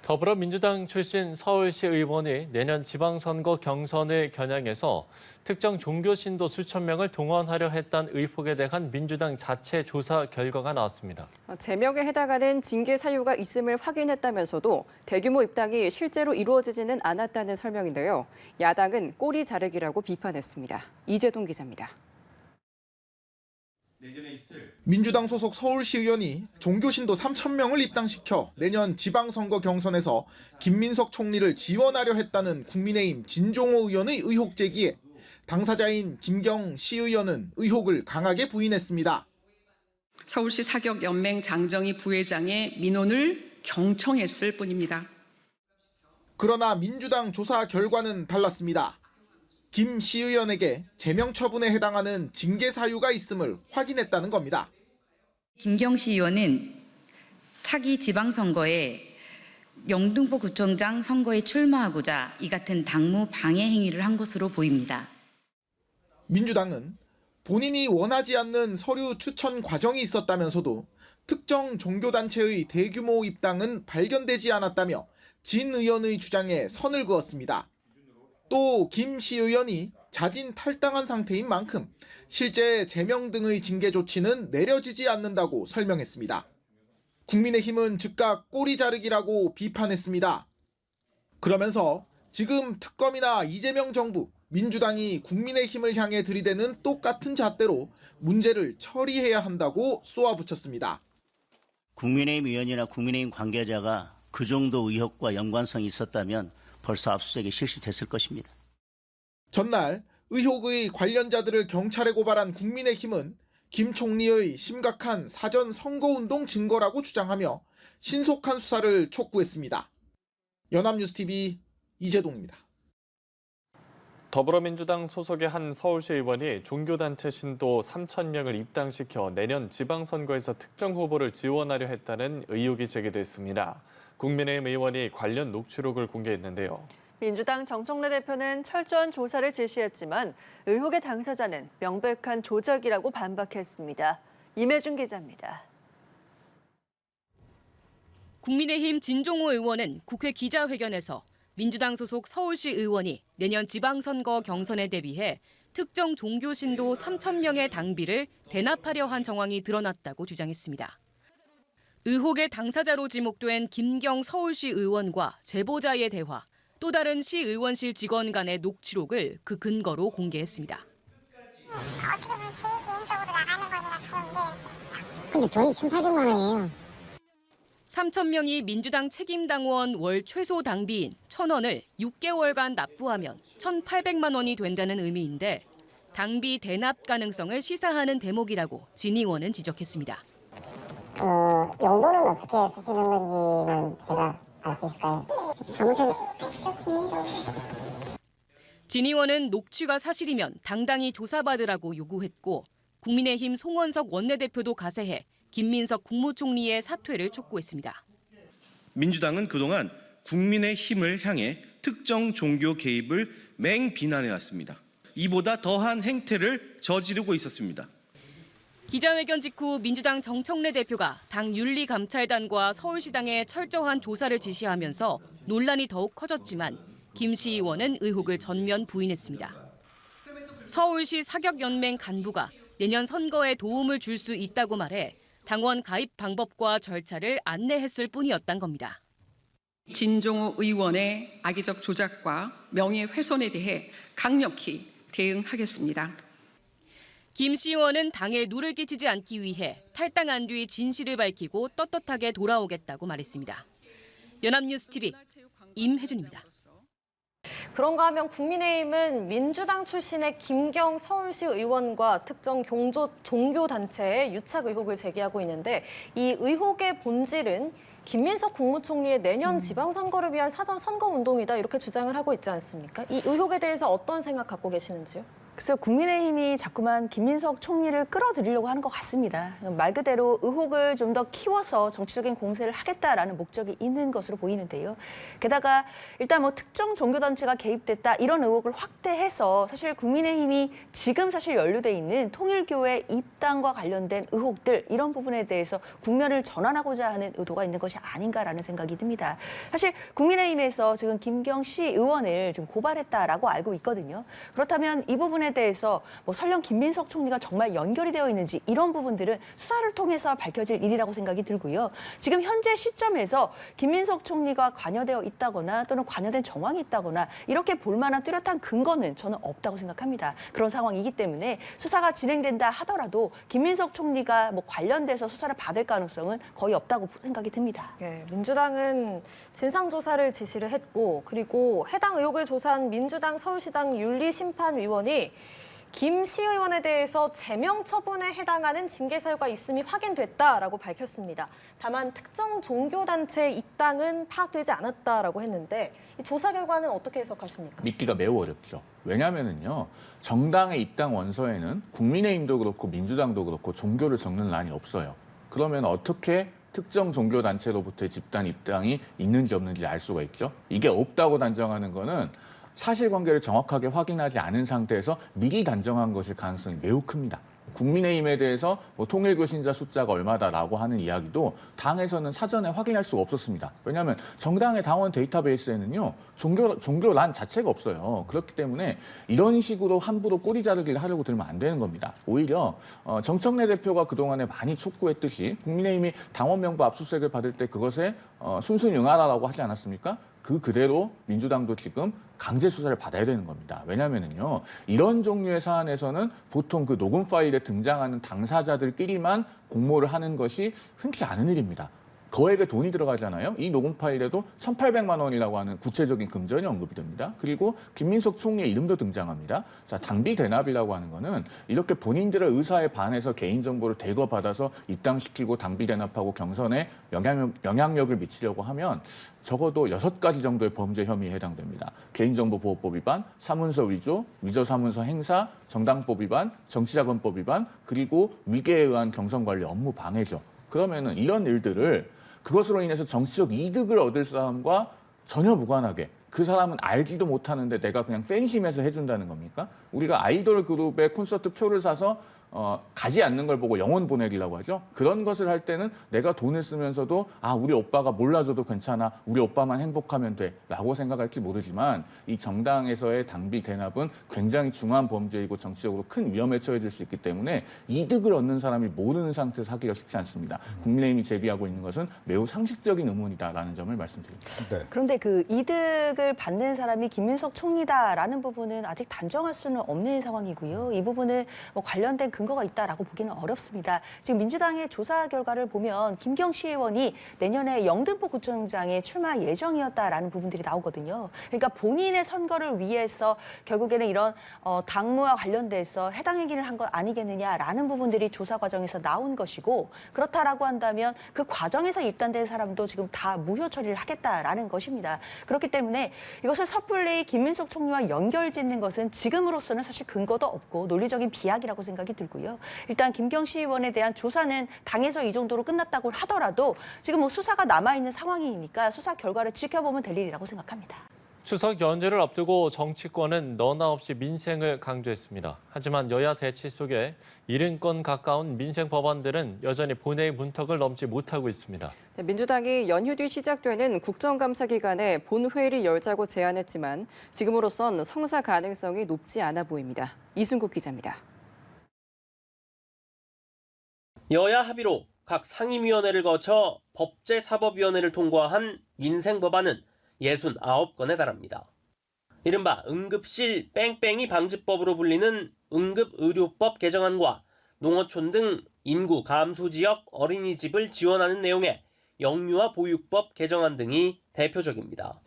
더불어민주당 출신 서울시 의원이 내년 지방선거 경선을 겨냥해서 특정 종교 신도 수천 명을 동원하려 했다는 의혹에 대한 민주당 자체 조사 결과가 나왔습니다. 제명에 해당하는 징계 사유가 있음을 확인했다면서도 대규모 입당이 실제로 이루어지지는 않았다는 설명인데요. 야당은 꼬리 자르기라고 비판했습니다. 이재동 기자입니다. 민주당 소속 서울시 의원이 종교신도 3,000명을 입당시켜 내년 지방선거 경선에서 김민석 총리를 지원하려 했다는 국민의힘 진종호 의원의 의혹 제기에 당사자인 김경 시의원은 의혹을 강하게 부인했습니다. 서울시 사격연맹 장정희 부회장의 민원을 경청했을 뿐입니다. 그러나 민주당 조사 결과는 달랐습니다. 김 시의원에게 제명 처분에 해당하는 징계 사유가 있음을 확인했다는 겁니다. 김경시 의원은 차기 지방선거에 영등포 구청장 선거에 출마하고자 이 같은 당무 방해 행위를 한 것으로 보입니다. 민주당은 본인이 원하지 않는 서류 추천 과정이 있었다면서도 특정 종교단체의 대규모 입당은 발견되지 않았다며 진 의원의 주장에 선을 그었습니다. 또 김 시 의원이 자진 탈당한 상태인 만큼 실제 제명 등의 징계 조치는 내려지지 않는다고 설명했습니다. 국민의힘은 즉각 꼬리 자르기라고 비판했습니다. 그러면서 지금 특검이나 이재명 정부, 민주당이 국민의힘을 향해 들이대는 똑같은 잣대로 문제를 처리해야 한다고 쏘아붙였습니다. 국민의힘 의원이나 국민의힘 관계자가 그 정도 의혹과 연관성이 있었다면 벌써 압수수색이 실시됐을 것입니다. 전날 의혹의 관련자들을 경찰에 고발한 국민의힘은 김 총리의 심각한 사전 선거운동 증거라고 주장하며 신속한 수사를 촉구했습니다. 연합뉴스TV 이재동입니다. 더불어민주당 소속의 한 서울시 의원이 종교단체 신도 3,000명을 입당시켜 내년 지방선거에서 특정 후보를 지원하려 했다는 의혹이 제기됐습니다. 국민의힘 의원이 관련 녹취록을 공개했는데요. 민주당 정청래 대표는 철저한 조사를 지시했지만 의혹의 당사자는 명백한 조작이라고 반박했습니다. 임혜준 기자입니다. 국민의힘 진종호 의원은 국회 기자회견에서 민주당 소속 서울시 의원이 내년 지방선거 경선에 대비해 특정 종교 신도 3,000명의 당비를 대납하려 한 정황이 드러났다고 주장했습니다. 의혹의 당사자로 지목된 김경 서울시 의원과 제보자의 대화, 또 다른 시의원실 직원 간의 녹취록을 그 근거로 공개했습니다. 어떻게 보면 제 개인적으로 나가는 거니까 근데 돈이 1,800만 원이에요. 3,000명이 민주당 책임당원 월 최소 당비인 1,000원을 6개월간 납부하면 1,800만 원이 된다는 의미인데 당비 대납 가능성을 시사하는 대목이라고 진 의원은 지적했습니다. 용도는 어떻게 쓰시는 건지는 제가 알 수 있을까요? 사무실 진 의원은 녹취가 사실이면 당당히 조사받으라고 요구했고 국민의힘 송원석 원내대표도 가세해 김민석 국무총리의 사퇴를 촉구했습니다. 민주당은 그동안 국민의힘을 향해 특정 종교 개입을 맹비난해왔습니다. 이보다 더한 행태를 저지르고 있었습니다. 기자회견 직후 민주당 정청래 대표가 당 윤리감찰단과 서울시당에 철저한 조사를 지시하면서 논란이 더욱 커졌지만 김 시 의원은 의혹을 전면 부인했습니다. 서울시 사격연맹 간부가 내년 선거에 도움을 줄 수 있다고 말해 당원 가입 방법과 절차를 안내했을 뿐이었단 겁니다. 진종호 의원의 악의적 조작과 명예훼손에 대해 강력히 대응하겠습니다. 김 시 의원은 당에 누를 끼치지 않기 위해 탈당한 뒤 진실을 밝히고 떳떳하게 돌아오겠다고 말했습니다. 연합뉴스TV 임혜준입니다. 그런가 하면 국민의힘은 민주당 출신의 김경 서울시 의원과 특정 종교단체에 유착 의혹을 제기하고 있는데 이 의혹의 본질은 김민석 국무총리의 내년 지방선거를 위한 사전 선거운동이다 이렇게 주장을 하고 있지 않습니까? 이 의혹에 대해서 어떤 생각 갖고 계시는지요? 그래서 국민의힘이 자꾸만 김민석 총리를 끌어들이려고 하는 것 같습니다. 말 그대로 의혹을 좀 더 키워서 정치적인 공세를 하겠다라는 목적이 있는 것으로 보이는데요. 게다가 일단 뭐 특정 종교단체가 개입됐다 이런 의혹을 확대해서 사실 국민의힘이 지금 사실 연루돼 있는 통일교회 입당과 관련된 의혹들 이런 부분에 대해서 국면을 전환하고자 하는 의도가 있는 것이 아닌가라는 생각이 듭니다. 사실 국민의힘에서 지금 김경시 의원을 지금 고발했다라고 알고 있거든요. 그렇다면 이 부분에 대해서 뭐 설령 김민석 총리가 정말 연결이 되어 있는지 이런 부분들은 수사를 통해서 밝혀질 일이라고 생각이 들고요. 지금 현재 시점에서 김민석 총리가 관여되어 있다거나 또는 관여된 정황이 있다거나 이렇게 볼 만한 뚜렷한 근거는 저는 없다고 생각합니다. 그런 상황이기 때문에 수사가 진행된다 하더라도 김민석 총리가 뭐 관련돼서 수사를 받을 가능성은 거의 없다고 생각이 듭니다. 네, 민주당은 진상조사를 지시를 했고 그리고 해당 의혹을 조사한 민주당 서울시당 윤리심판위원이 김 시의원에 대해서 제명 처분에 해당하는 징계 사유가 있음이 확인됐다라고 밝혔습니다. 다만 특정 종교단체 입당은 파악되지 않았다라고 했는데 이 조사 결과는 어떻게 해석하십니까? 믿기가 매우 어렵죠. 왜냐하면요, 정당의 입당 원서에는 국민의힘도 그렇고 민주당도 그렇고 종교를 적는 란이 없어요. 그러면 어떻게 특정 종교단체로부터의 집단 입당이 있는지 없는지 알 수가 있죠. 이게 없다고 단정하는 거는 사실관계를 정확하게 확인하지 않은 상태에서 미리 단정한 것일 가능성이 매우 큽니다. 국민의힘에 대해서 뭐 통일교 신자 숫자가 얼마다라고 하는 이야기도 당에서는 사전에 확인할 수가 없었습니다. 왜냐하면 정당의 당원 데이터베이스에는요, 종교란 자체가 없어요. 그렇기 때문에 이런 식으로 함부로 꼬리 자르기를 하려고 들면 안 되는 겁니다. 오히려 정청래 대표가 그동안에 많이 촉구했듯이 국민의힘이 당원 명부 압수수색을 받을 때 그것에 순순히 응하라라고 하지 않았습니까? 그 그대로 민주당도 지금 강제 수사를 받아야 되는 겁니다. 왜냐하면요, 이런 종류의 사안에서는 보통 그 녹음 파일에 등장하는 당사자들끼리만 공모를 하는 것이 흔치 않은 일입니다. 거액의 돈이 들어가잖아요. 이 녹음 파일에도 1,800만 원이라고 하는 구체적인 금전이 언급이 됩니다. 그리고 김민석 총리의 이름도 등장합니다. 자, 당비 대납이라고 하는 거는 이렇게 본인들의 의사에 반해서 개인정보를 대거 받아서 입당시키고 당비 대납하고 경선에 영향력을 미치려고 하면 적어도 6가지 정도의 범죄 혐의에 해당됩니다. 개인정보보호법 위반, 사문서 위조, 위조사문서 행사, 정당법 위반, 정치자금법 위반, 그리고 위계에 의한 경선관리 업무 방해죠. 그러면은 이런 일들을 그것으로 인해서 정치적 이득을 얻을 사람과 전혀 무관하게 그 사람은 알지도 못하는데 내가 그냥 팬심에서 해준다는 겁니까? 우리가 아이돌 그룹의 콘서트 표를 사서 가지 않는 걸 보고 영혼 보내기라고 하죠. 그런 것을 할 때는 내가 돈을 쓰면서도 우리 오빠가 몰라줘도 괜찮아. 우리 오빠만 행복하면 돼. 라고 생각할지 모르지만 이 정당에서의 당비 대납은 굉장히 중한 범죄이고 정치적으로 큰 위험에 처해질 수 있기 때문에 이득을 얻는 사람이 모르는 상태에서 하기가 쉽지 않습니다. 국민의힘이 제기하고 있는 것은 매우 상식적인 의문이다라는 점을 말씀드립니다. 네. 그런데 그 이득을 받는 사람이 김민석 총리다라는 부분은 아직 단정할 수는 없는 상황이고요. 이 부분은 뭐 관련된 근거가 있다라고 보기는 어렵습니다. 지금 민주당의 조사 결과를 보면 김경시 의원이 내년에 영등포 구청장에 출마 예정이었다라는 부분들이 나오거든요. 그러니까 본인의 선거를 위해서 결국에는 이런 당무와 관련돼서 해당 행위를 한 것 아니겠느냐라는 부분들이 조사 과정에서 나온 것이고, 그렇다라고 한다면 그 과정에서 입단된 사람도 지금 다 무효 처리를 하겠다라는 것입니다. 그렇기 때문에 이것을 섣불리 김민석 총리와 연결짓는 것은 지금으로서는 사실 근거도 없고 논리적인 비약이라고 생각이 들고요. 일단 김경시 의원에 대한 조사는 당에서 이 정도로 끝났다고 하더라도 지금 뭐 수사가 남아있는 상황이니까 수사 결과를 지켜보면 될 일이라고 생각합니다. 추석 연휴를 앞두고 정치권은 너나 없이 민생을 강조했습니다. 하지만 여야 대치 속에 70건 가까운 민생 법안들은 여전히 본회의 문턱을 넘지 못하고 있습니다. 민주당이 연휴 뒤 시작되는 국정감사 기간에 본회의를 열자고 제안했지만 지금으로선 성사 가능성이 높지 않아 보입니다. 이순국 기자입니다. 여야 합의로 각 상임위원회를 거쳐 법제사법위원회를 통과한 민생 법안은 69건에 달합니다. 이른바 응급실 뺑뺑이 방지법으로 불리는 응급의료법 개정안과 농어촌 등 인구 감소 지역 어린이집을 지원하는 내용의 영유아 보육법 개정안 등이 대표적입니다.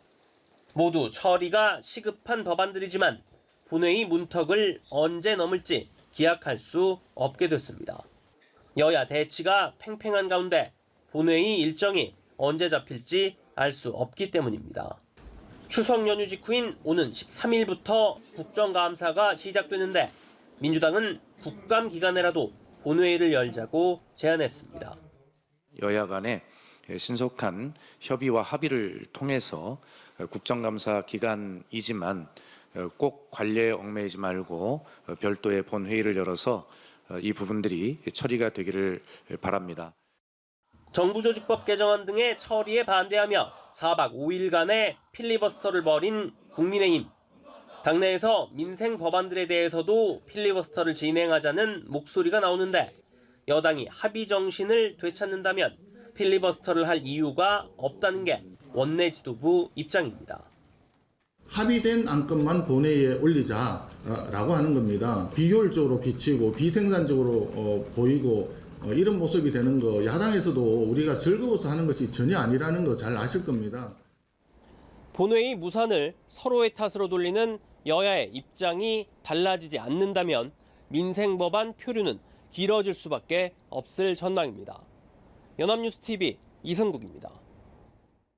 모두 처리가 시급한 법안들이지만 본회의 문턱을 언제 넘을지 기약할 수 없게 됐습니다. 여야 대치가 팽팽한 가운데 본회의 일정이 언제 잡힐지 알 수 없기 때문입니다. 추석 연휴 직후인 오는 13일부터 국정감사가 시작되는데 민주당은 국감 기간에라도 본회의를 열자고 제안했습니다. 여야 간의 신속한 협의와 합의를 통해서 국정감사 기간이지만 꼭 관례에 얽매이지 말고 별도의 본회의를 열어서 이 부분들이 처리가 되기를 바랍니다. 정부조직법 개정안 등의 처리에 반대하며 4박 5일간의 필리버스터를 벌인 국민의힘. 당내에서 민생 법안들에 대해서도 필리버스터를 진행하자는 목소리가 나오는데 여당이 합의 정신을 되찾는다면 필리버스터를 할 이유가 없다는 게 원내 지도부 입장입니다. 합의된 안건만 본회의에 올리자라고 하는 겁니다. 비효율적으로 비치고 비생산적으로 보이고 이런 모습이 되는 거 야당에서도 우리가 즐거워서 하는 것이 전혀 아니라는 거 잘 아실 겁니다. 본회의 무산을 서로의 탓으로 돌리는 여야의 입장이 달라지지 않는다면 민생 법안 표류는 길어질 수밖에 없을 전망입니다. 연합뉴스TV 이승국입니다.